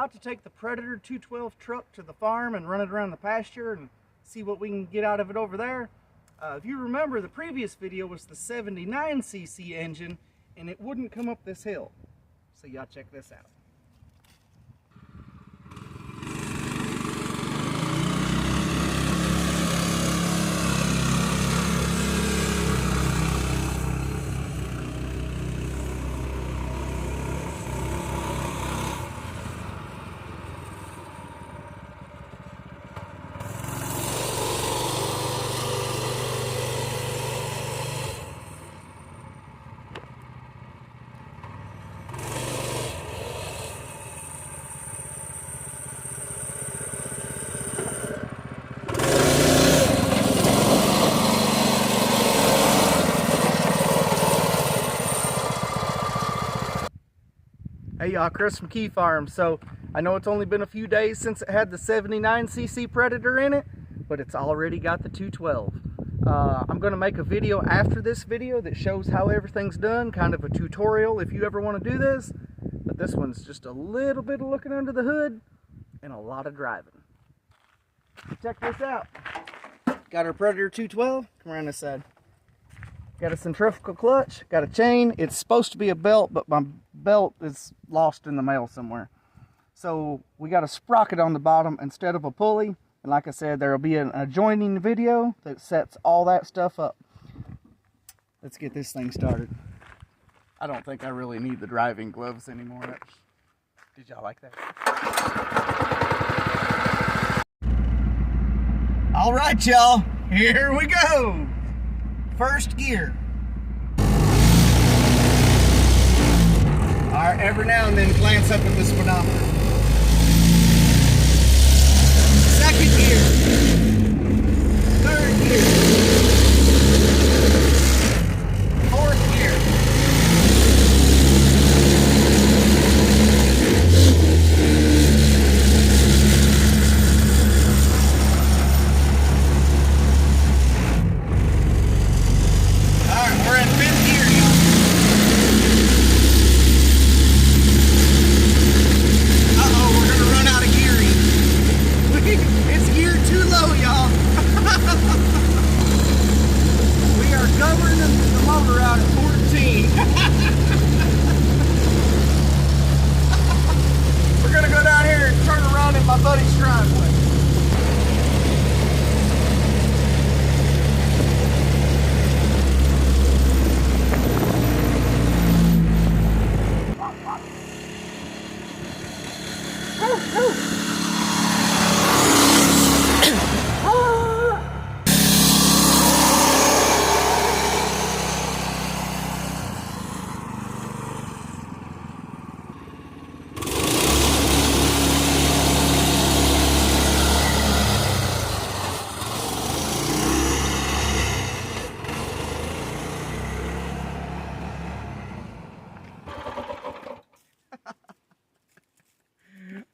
about to take the Predator 212 truck to the farm and run it around the pasture and see what we can get out of it over there. If you remember, the previous video was the 79cc engine, and it wouldn't come up this hill. So y'all check this out. Hey y'all, Chris from Keyfarm. So I know it's only been a few days since it had the 79cc Predator in it, but it's already got the 212. I'm going to make a video after this video that shows how everything's done, kind of a tutorial if you ever want to do this. But this one's just a little bit of looking under the hood and a lot of driving. Check this out. Got our Predator 212. Come around this side. Got a centrifugal clutch, got a chain. It's supposed to be a belt, but my belt is lost in the mail somewhere. So we got a sprocket on the bottom instead of a pulley. And like I said, there will be an adjoining video that sets all that stuff up. Let's get this thing started. I don't think I really need the driving gloves anymore. Did y'all like that? All right, y'all, here we go. First gear. Alright, every now and then glance up at the speedometer. Second gear. Third gear. Fourth gear. We're in fifth gear, y'all. Uh-oh, we're gonna run out of gearing. It's geared too low, y'all. We are governing the motor out at 14. We're gonna go down here and turn around in my buddy's driveway.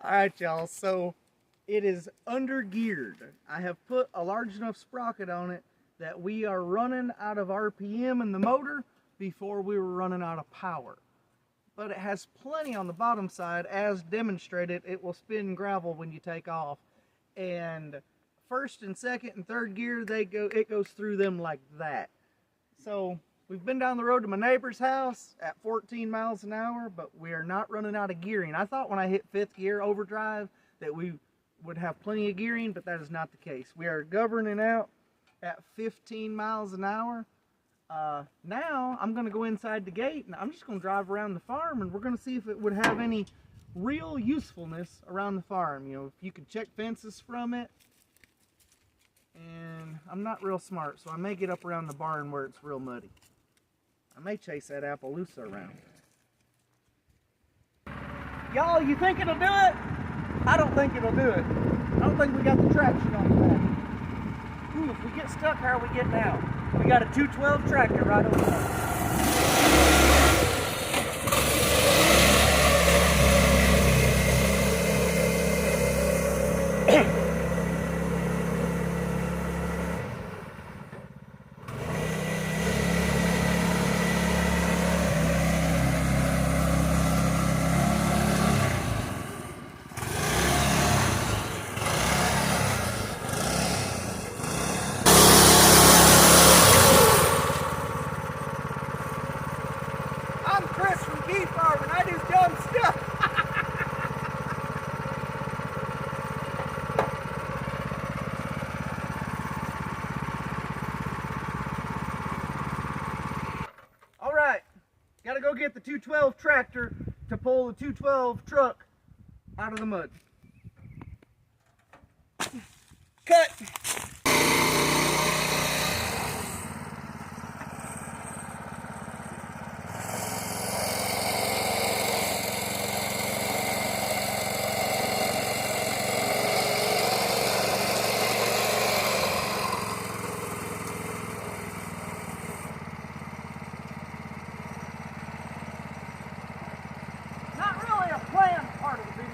Alright y'all, so it is under geared. I have put a large enough sprocket on it that we are running out of RPM in the motor before we were running out of power. But it has plenty on the bottom side. As demonstrated, it will spin gravel when you take off. And first and second and third gear, it goes through them like that. So we've been down the road to my neighbor's house at 14 miles an hour, but we are not running out of gearing. I thought when I hit fifth gear overdrive that we would have plenty of gearing, but that is not the case. We are governing out at 15 miles an hour. Now I'm going to go inside the gate and I'm just going to drive around the farm and we're going to see if it would have any real usefulness around the farm. You know, if you could check fences from it. And I'm not real smart, so I may get up around the barn where it's real muddy. I may chase that Appaloosa around. Y'all, you think it'll do it? I don't think it'll do it. I don't think we got the traction on the back. Ooh, if we get stuck, how are we getting out? We got a 212 tractor right over there. get the 212 tractor to pull the 212 truck out of the mud. Cut! Not really a planned part of the video.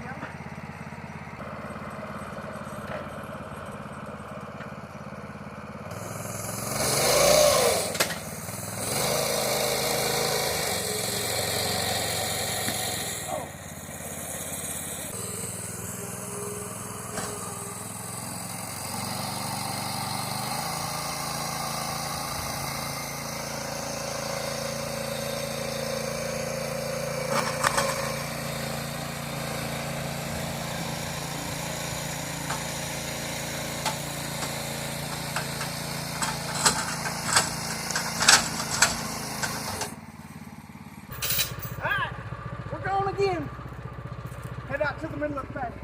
Again, head out to the middle of the paddock.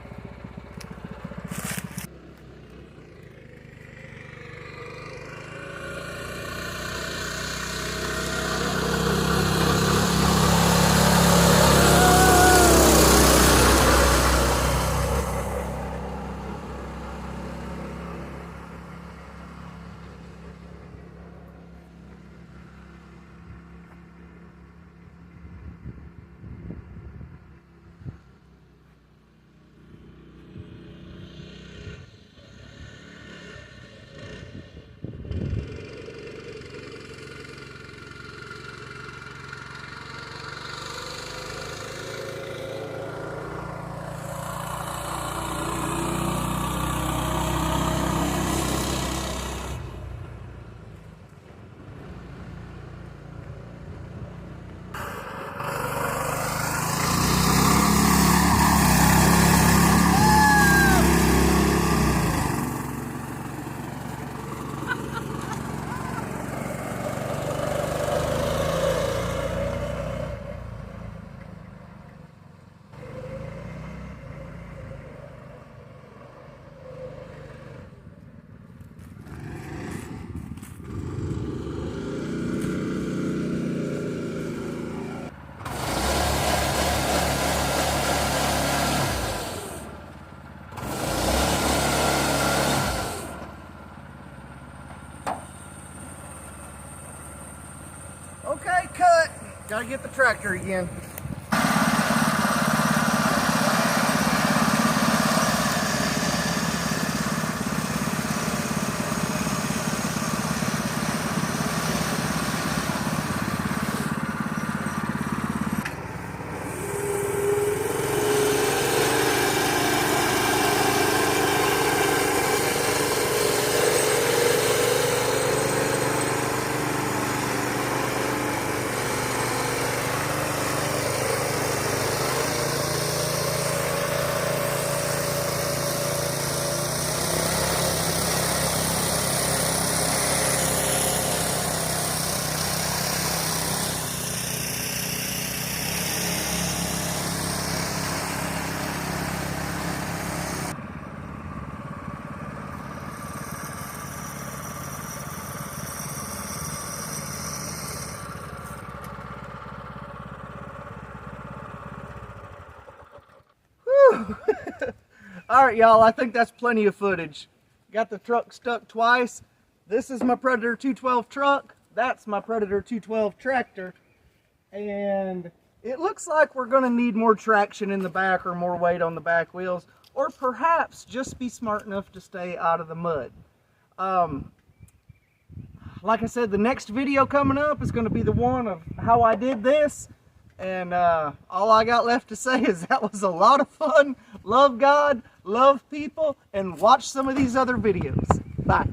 Okay, cut. Gotta get the tractor again. All right, y'all, I think that's plenty of footage. Got the truck stuck twice. This is my Predator 212 truck. That's my Predator 212 tractor. And it looks like we're gonna need more traction in the back or more weight on the back wheels, or perhaps just be smart enough to stay out of the mud. Like I said, the next video coming up is gonna be the one of how I did this. And all I got left to say is that was a lot of fun. Love God, love people, and watch some of these other videos. Bye.